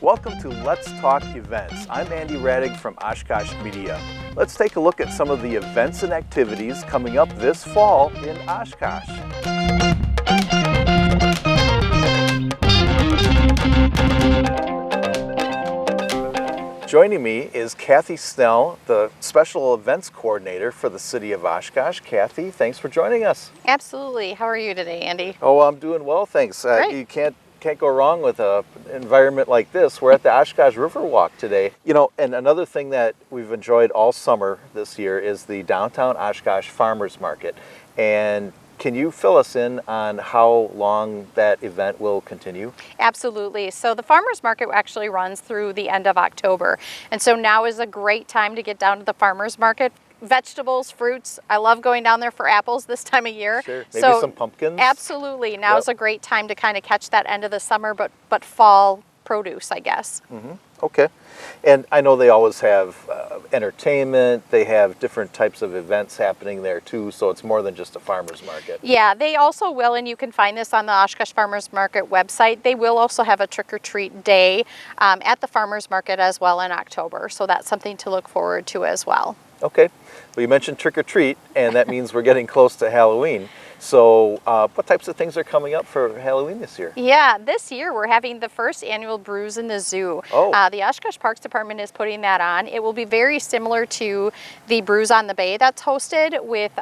Welcome to Let's Talk Events. I'm Andy Radig from Oshkosh Media. Let's take a look at some of the events and activities coming up this fall in Oshkosh. Joining me is Kathy Snell, the Special Events Coordinator for the City of Oshkosh. Kathy, thanks for joining us. Absolutely. How are you today, Andy? Oh, I'm doing well, thanks. Great. You can't go wrong with an environment like this. We're at the Oshkosh Riverwalk today. You know, and another thing that we've enjoyed all summer this year is the downtown Oshkosh Farmers Market. And can you fill us in on how long that event will continue? Absolutely. So the farmers market actually runs through the end of October. And so now is a great time to get down to the farmers market. Vegetables, fruits. I love going down there for apples this time of year. Sure. Maybe some pumpkins? Absolutely. Now is a great time to kind of catch that end of the summer, but fall produce, I guess. Mm-hmm. Okay. And I know they always have entertainment. They have different types of events happening there too, so it's more than just a farmer's market. Yeah, they also will, and you can find this on the Oshkosh Farmers Market website. They will also have a trick-or-treat day at the farmers market as well in October, so that's something to look forward to as well. Okay. Well, you mentioned trick-or-treat, and that means we're getting close to Halloween. So what types of things are coming up for Halloween this year? Yeah, this year we're having the first annual Brews in the Zoo. Oh. The Oshkosh Parks Department is putting that on. It will be very similar to the Brews on the Bay that's hosted with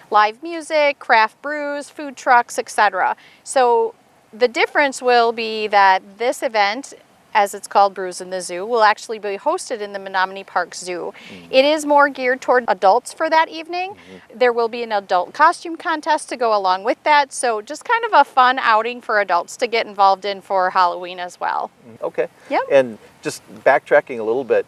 live music, craft brews, food trucks, etc. So the difference will be that this event, as it's called Brews in the Zoo, will actually be hosted in the Menominee Park Zoo. Mm-hmm. It is more geared toward adults for that evening. Mm-hmm. There will be an adult costume contest to go along with that, so just kind of a fun outing for adults to get involved in for Halloween as well. Okay. Yep. And just backtracking a little bit,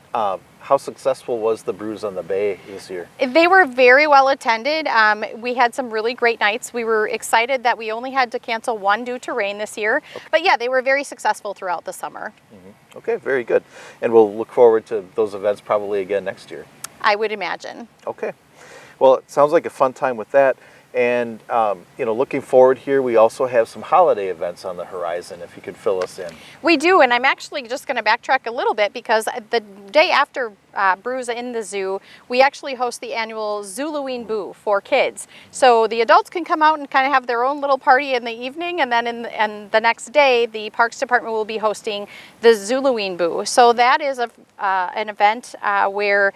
how successful was the Brews on the Bay this year? They were very well attended. We had some really great nights. We were excited that we only had to cancel one due to rain this year. Okay. But yeah, they were very successful throughout the summer. Mm-hmm. Okay, very good. And we'll look forward to those events probably again next year. I would imagine. Okay. Well, it sounds like a fun time with that. And, looking forward here, we also have some holiday events on the horizon, if you could fill us in. We do, and I'm actually just going to backtrack a little bit because the day after Brews in the Zoo, we actually host the annual Zulaween Boo for kids. So the adults can come out and kind of have their own little party in the evening, and then and the next day, the Parks Department will be hosting the Zulaween Boo. So that is an event where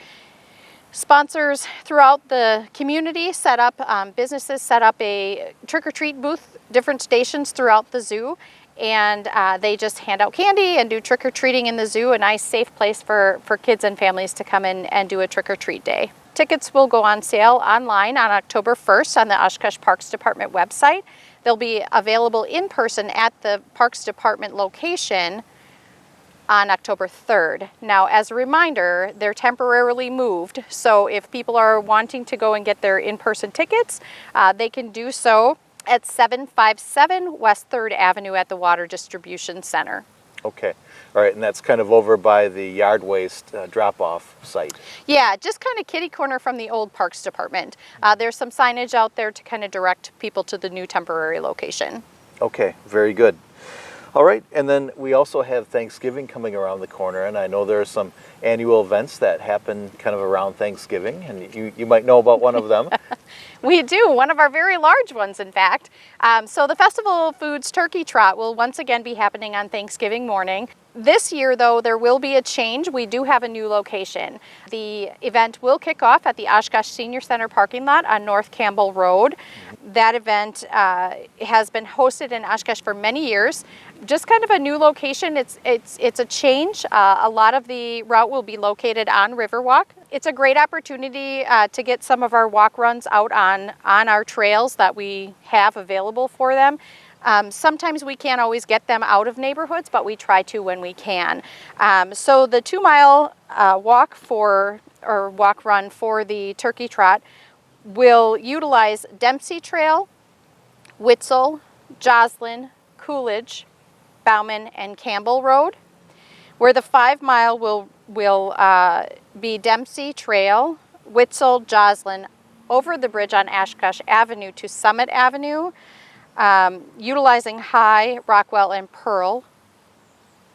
sponsors throughout the community set up, businesses set up a trick-or-treat booth, different stations throughout the zoo, and they just hand out candy and do trick-or-treating in the zoo, a nice safe place for kids and families to come in and do a trick-or-treat day. Tickets will go on sale online on October 1st on the Oshkosh Parks Department website. They'll be available in person at the Parks Department location on October 3rd. Now, as a reminder, they're temporarily moved, so if people are wanting to go and get their in-person tickets, they can do so at 757 West 3rd Avenue at the Water Distribution Center. Okay. All right, and that's kind of over by the yard waste drop-off site. Yeah, just kind of kitty corner from the old Parks Department. There's some signage out there to kind of direct people to the new temporary location. Okay, very good. All right, and then we also have Thanksgiving coming around the corner, and I know there are some annual events that happen kind of around Thanksgiving, and you might know about one of them. We do, one of our very large ones, in fact. So the Festival of Foods Turkey Trot will once again be happening on Thanksgiving morning. This year, though, there will be a change. We do have a new location. The event will kick off at the Oshkosh Senior Center parking lot on North Campbell Road. That event has been hosted in Oshkosh for many years. Just kind of a new location. It's a change. A lot of the route will be located on Riverwalk. It's a great opportunity to get some of our walk runs out on our trails that we have available for them. Sometimes we can't always get them out of neighborhoods, but we try to when we can. So the 2-mile walk run for the Turkey Trot will utilize Dempsey Trail, Witzel, Joslin, Coolidge, Bauman, and Campbell Road, where the 5-mile will be Dempsey Trail, Witzel, Joslin, over the bridge on Oshkosh Avenue to Summit Avenue, utilizing High, Rockwell, and Pearl.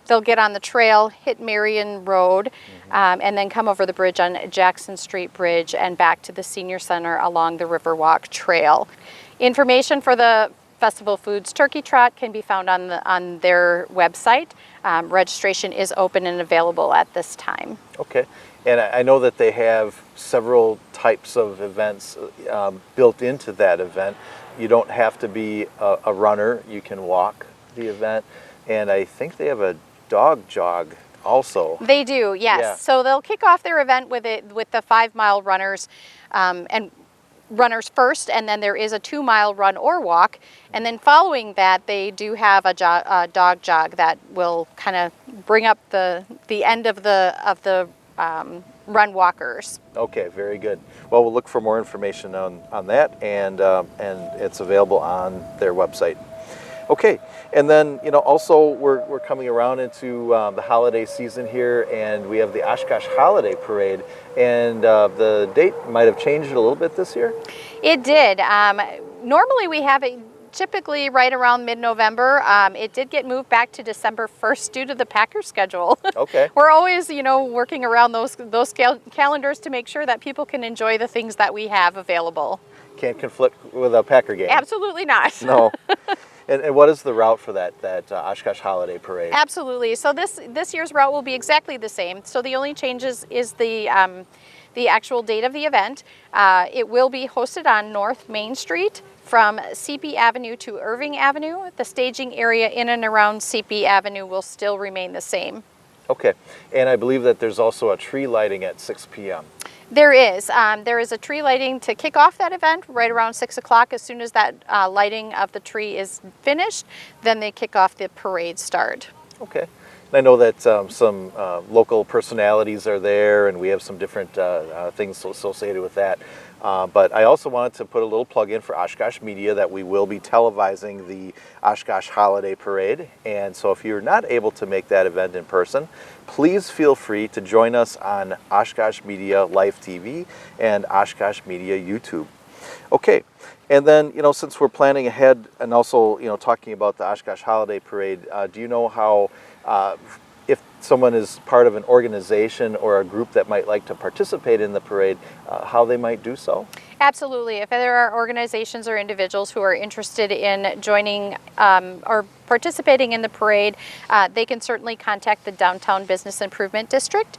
They'll get on the trail, hit Marion Road, and then come over the bridge on Jackson Street Bridge and back to the Senior Center along the Riverwalk Trail. Information for the Festival Foods Turkey Trot can be found on their website. Registration is open and available at this time. Okay. And I know that they have several types of events built into that event. You don't have to be a runner. You can walk the event. And I think they have a dog jog also. They do, yes. Yeah. So they'll kick off their event with the 5-mile runners and runners first, and then there is a 2-mile run or walk. And then following that, they do have a dog jog that will kind of bring up the end of the run walkers. Okay, very good. Well, we'll look for more information on that, and it's available on their website. Okay, and then also we're coming around into the holiday season here, and we have the Oshkosh Holiday Parade, and the date might have changed a little bit this year. It did. Normally we have it typically right around mid-November. It did get moved back to December 1st due to the Packer schedule. Okay. We're always, working around those calendars to make sure that people can enjoy the things that we have available. Can't conflict with a Packer game. Absolutely not. No. And what is the route for that Oshkosh Holiday Parade? Absolutely. So this year's route will be exactly the same. So the only changes is the actual date of the event. It will be hosted on North Main Street from CP Avenue to Irving Avenue. The staging area in and around CP Avenue will still remain the same. Okay. And I believe that there's also a tree lighting at 6 p.m. There is. There is a tree lighting to kick off that event right around 6 o'clock. As soon as that lighting of the tree is finished, then they kick off the parade start. Okay. And I know that some local personalities are there, and we have some different things associated with that. But I also wanted to put a little plug in for Oshkosh Media that we will be televising the Oshkosh Holiday Parade. And so if you're not able to make that event in person, please feel free to join us on Oshkosh Media Live TV and Oshkosh Media YouTube. Okay, and then, since we're planning ahead and also, talking about the Oshkosh Holiday Parade, do you know how, if someone is part of an organization or a group that might like to participate in the parade, how they might do so? Absolutely. If there are organizations or individuals who are interested in joining or participating in the parade, they can certainly contact the Downtown Business Improvement District.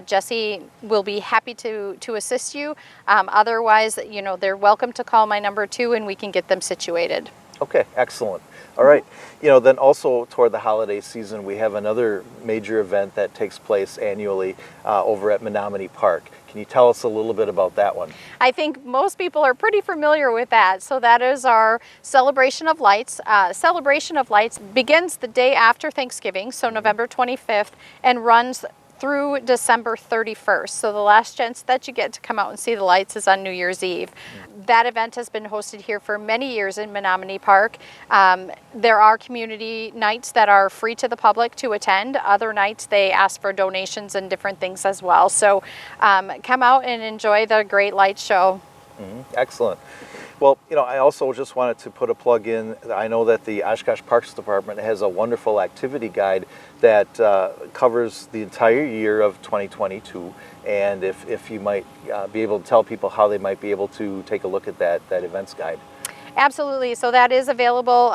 Jesse will be happy to assist you. Otherwise, they're welcome to call my number too, and we can get them situated. Okay, excellent. All right. Then also toward the holiday season, we have another major event that takes place annually over at Menominee Park. Can you tell us a little bit about that one? I think most people are pretty familiar with that. So that is our Celebration of Lights. Celebration of Lights begins the day after Thanksgiving, so November 25th, and runs through December 31st. So the last chance that you get to come out and see the lights is on New Year's Eve. That event has been hosted here for many years in Menominee Park. There are community nights that are free to the public to attend. Other nights they ask for donations and different things as well. So come out and enjoy the great light show. Excellent. Well, I also just wanted to put a plug in. I know that the Oshkosh Parks Department has a wonderful activity guide that covers the entire year of 2022. And if you might be able to tell people how they might be able to take a look at that events guide. Absolutely. So that is available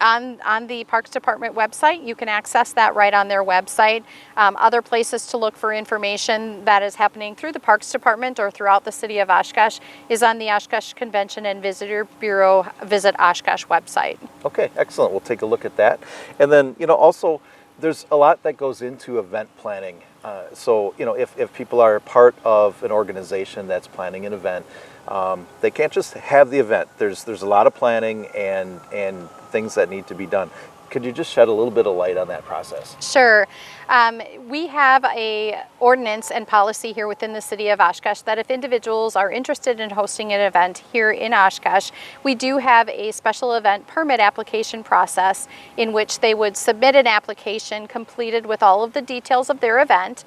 on the Parks Department website. You can access that right on their website. Other places to look for information that is happening through the Parks Department or throughout the city of Oshkosh is on the Oshkosh Convention and Visitor Bureau Visit Oshkosh website. Okay, excellent. We'll take a look at that. And then, also, there's a lot that goes into event planning. So, if people are part of an organization that's planning an event, they can't just have the event. There's a lot of planning and things that need to be done. Could you just shed a little bit of light on that process? Sure. We have a ordinance and policy here within the city of Oshkosh that if individuals are interested in hosting an event here in Oshkosh, we do have a special event permit application process in which they would submit an application completed with all of the details of their event.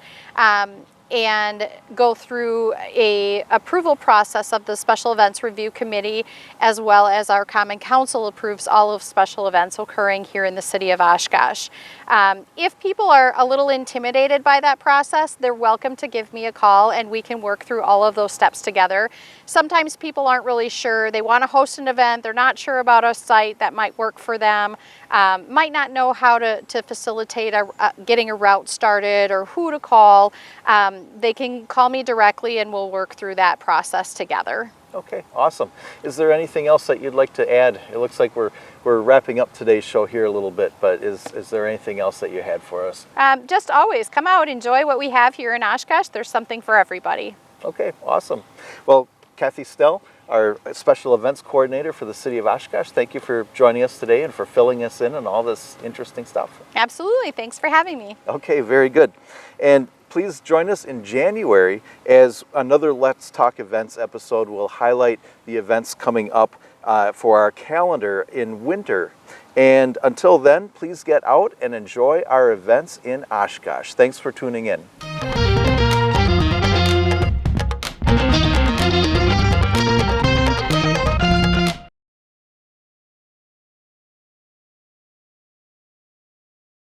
and go through a approval process of the Special Events Review Committee, as well as our Common Council approves all of special events occurring here in the city of Oshkosh. If people are a little intimidated by that process, they're welcome to give me a call and we can work through all of those steps together. Sometimes people aren't really sure. They want to host an event. They're not sure about a site that might work for them, might not know how to facilitate getting a route started or who to call. They can call me directly and we'll work through that process together. Okay, awesome. Is there anything else that you'd like to add? It looks like we're wrapping up today's show here a little bit, but is there anything else that you had for us? Just always come out, enjoy what we have here in Oshkosh. There's something for everybody. Okay, awesome. Well, Kathy Snell, our Special Events Coordinator for the City of Oshkosh, thank you for joining us today and for filling us in on all this interesting stuff. Absolutely. Thanks for having me. Okay, very good. And please join us in January as another Let's Talk Events episode will highlight the events coming up for our calendar in winter. And until then, please get out and enjoy our events in Oshkosh. Thanks for tuning in.